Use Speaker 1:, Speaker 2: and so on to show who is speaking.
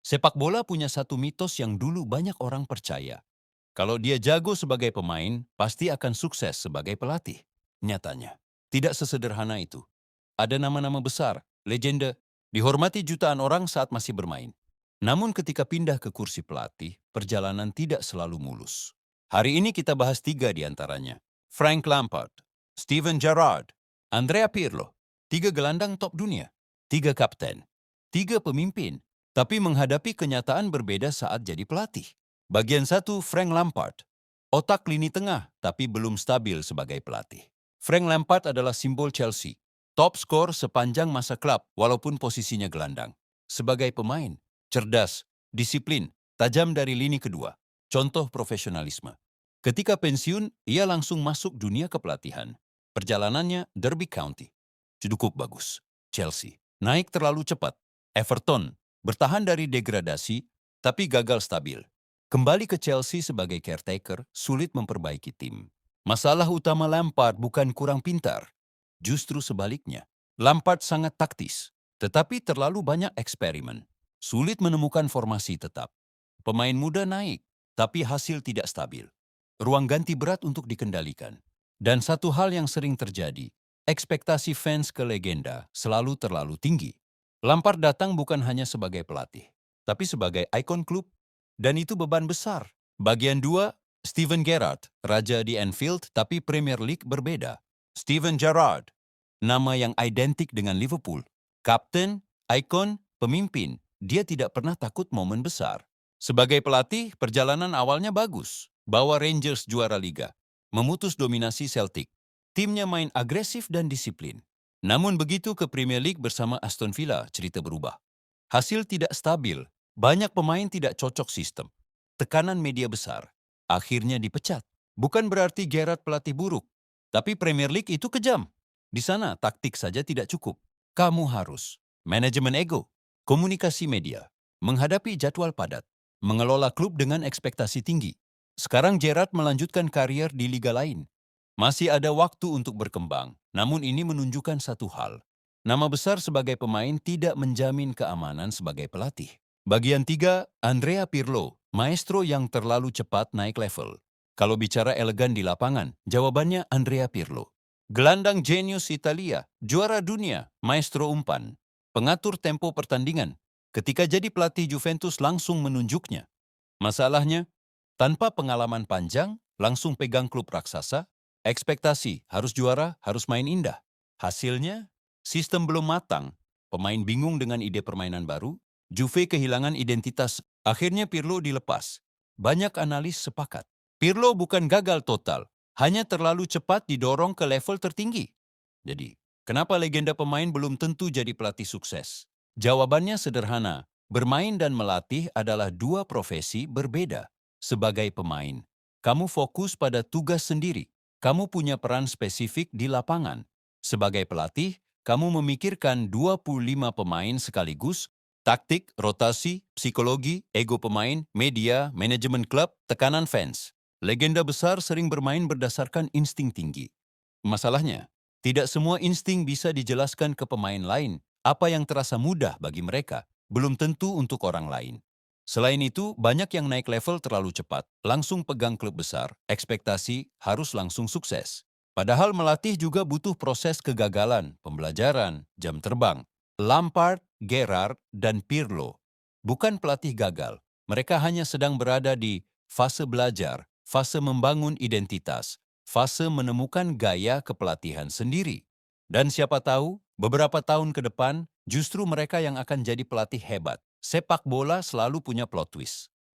Speaker 1: Sepak bola punya satu mitos yang dulu banyak orang percaya. Kalau dia jago sebagai pemain, pasti akan sukses sebagai pelatih. Nyatanya, tidak sesederhana itu. Ada nama-nama besar, legenda, dihormati jutaan orang saat masih bermain. Namun ketika pindah ke kursi pelatih, perjalanan tidak selalu mulus. Hari ini kita bahas tiga di antaranya. Frank Lampard, Steven Gerrard, Andrea Pirlo. Tiga gelandang top dunia. Tiga kapten. Tiga pemimpin. Tapi menghadapi kenyataan berbeda saat jadi pelatih. Bagian satu, Frank Lampard. Otak lini tengah, tapi belum stabil sebagai pelatih. Frank Lampard adalah simbol Chelsea. Top skor sepanjang masa klub, walaupun posisinya gelandang. Sebagai pemain, cerdas, disiplin, tajam dari lini kedua. Contoh profesionalisme. Ketika pensiun, ia langsung masuk dunia kepelatihan. Perjalanannya Derby County. Cukup bagus. Chelsea. Naik terlalu cepat. Everton. Bertahan dari degradasi, tapi gagal stabil. Kembali ke Chelsea sebagai caretaker, sulit memperbaiki tim. Masalah utama Lampard bukan kurang pintar. Justru sebaliknya. Lampard sangat taktis, tetapi terlalu banyak eksperimen. Sulit menemukan formasi tetap. Pemain muda naik, tapi hasil tidak stabil. Ruang ganti berat untuk dikendalikan. Dan satu hal yang sering terjadi, ekspektasi fans ke legenda selalu terlalu tinggi. Lampard datang bukan hanya sebagai pelatih, tapi sebagai ikon klub. Dan itu beban besar. Bagian 2, Steven Gerrard, raja di Anfield tapi Premier League berbeda. Steven Gerrard, nama yang identik dengan Liverpool. Kapten, ikon, pemimpin, dia tidak pernah takut momen besar. Sebagai pelatih, perjalanan awalnya bagus. Bawa Rangers juara liga. Memutus dominasi Celtic. Timnya main agresif dan disiplin. Namun begitu ke Premier League bersama Aston Villa, cerita berubah. Hasil tidak stabil, banyak pemain tidak cocok sistem. Tekanan media besar. Akhirnya dipecat. Bukan berarti Gerrard pelatih buruk, tapi Premier League itu kejam. Di sana taktik saja tidak cukup. Kamu harus manajemen ego, komunikasi media, menghadapi jadwal padat, mengelola klub dengan ekspektasi tinggi. Sekarang Gerrard melanjutkan karier di liga lain. Masih ada waktu untuk berkembang, namun ini menunjukkan satu hal. Nama besar sebagai pemain tidak menjamin keamanan sebagai pelatih. Bagian 3, Andrea Pirlo, maestro yang terlalu cepat naik level. Kalau bicara elegan di lapangan, jawabannya Andrea Pirlo. Gelandang jenius Italia, juara dunia, maestro umpan. Pengatur tempo pertandingan. Ketika jadi pelatih Juventus langsung menunjuknya. Masalahnya, tanpa pengalaman panjang, langsung pegang klub raksasa, ekspektasi harus juara, harus main indah. Hasilnya, sistem belum matang, pemain bingung dengan ide permainan baru, Juve kehilangan identitas, akhirnya Pirlo dilepas. Banyak analis sepakat. Pirlo bukan gagal total, hanya terlalu cepat didorong ke level tertinggi. Jadi, kenapa legenda pemain belum tentu jadi pelatih sukses? Jawabannya sederhana, bermain dan melatih adalah dua profesi berbeda. Sebagai pemain, kamu fokus pada tugas sendiri. Kamu punya peran spesifik di lapangan. Sebagai pelatih, kamu memikirkan 25 pemain sekaligus, taktik, rotasi, psikologi, ego pemain, media, manajemen klub, tekanan fans. Legenda besar sering bermain berdasarkan insting tinggi. Masalahnya, tidak semua insting bisa dijelaskan ke pemain lain. Apa yang terasa mudah bagi mereka, belum tentu untuk orang lain. Selain itu, banyak yang naik level terlalu cepat, langsung pegang klub besar, ekspektasi harus langsung sukses. Padahal melatih juga butuh proses kegagalan, pembelajaran, jam terbang. Lampard, Gerrard, dan Pirlo bukan pelatih gagal. Mereka hanya sedang berada di fase belajar, fase membangun identitas, fase menemukan gaya kepelatihan sendiri. Dan siapa tahu, beberapa tahun ke depan, justru mereka yang akan jadi pelatih hebat. Sepak bola selalu punya plot twist.